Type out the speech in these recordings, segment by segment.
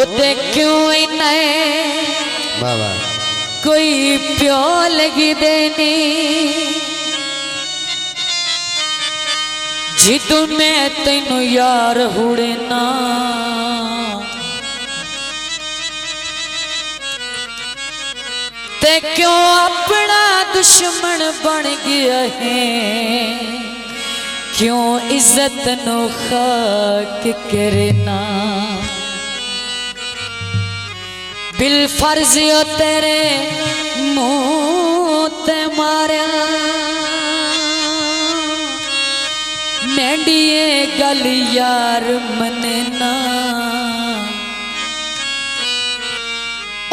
होते क्यों नए बाबा कोई प्यो लगी देनी जिदू मैं तेनू यार हुड़े ना ते क्यों अपना दुश्मन बन गया है क्यों इज्जत नो खाक करना बिल फर्ज तेरे मुंह ते मारिया मेंडिए गल यार मनना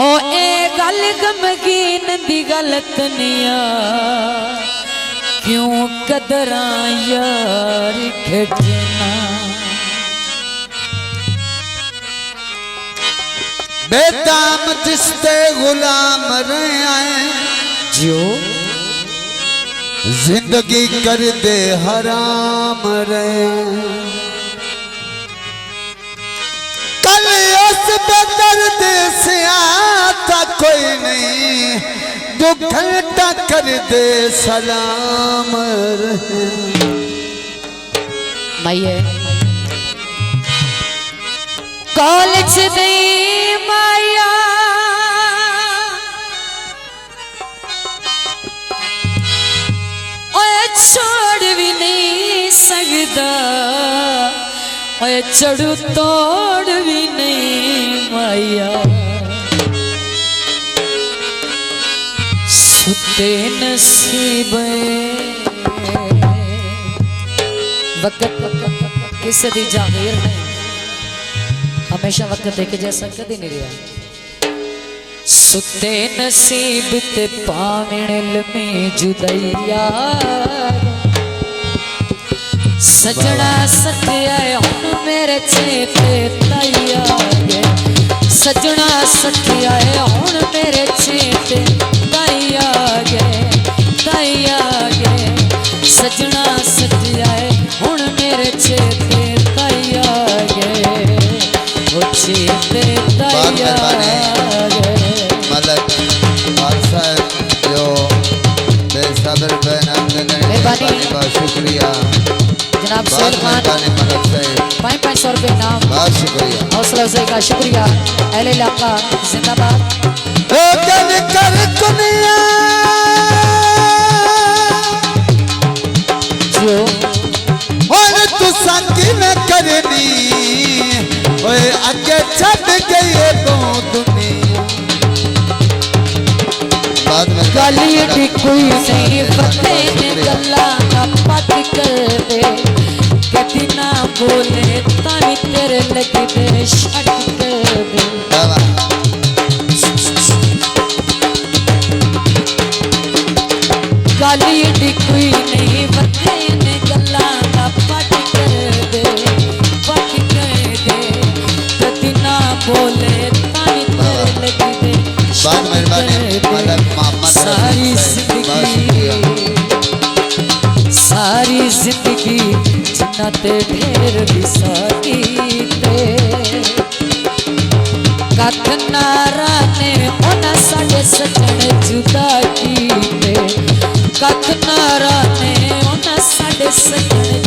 ओ ए गल गमगीन दी गलत निया क्यों कदरा यार खटना बेदाम जिसते गुलाम रहे आए जो जिंदगी कर दे हराम रहे कल उस बेदर्द से आता कोई नहीं जो घंटा कर दे सलाम रहे माइये कॉलेज दे माया ओए छोड़ भी नहीं सकता ओए चढ़ू तोड़ भी नहीं माया सुते नसीब वक्त किसी दी जागीर नहीं हमेशा वक्त देखे जैसा कभी नहीं रहा सुते नसीब ते पावण में जुदैया सजना सत्या हुन मेरे चेते तैया सजना सत्या हुन मेरे चेते तैया सजना सत्या हुन मेरे चेते तैया शुक्रिया जनाब सलमान 500 रुपये नाम बहुत शुक्रिया हौसला अफजाई का शुक्रिया अहले इलाका जिंदाबाद कर दुनिया जो और तू संगी में करनी ओए अगे छड़ गई तो दुनिया बाद में गली कोई नहीं पते ने गल्ला ना पट कर दे कभी ना बोले ताई तेरे लगते शट कर दे गली कोई नहीं पते ने गल्ला ना पट कर दे कभी ना बोले ताई तेरे लगते बाद मेहरबानी सारी जिंदगी जिन्ना ते ढेर विसारी ते कख नारा ने उन्हें साढ़े सजन जुदा कीते कख नारा ने उन्हें साढ़े सजन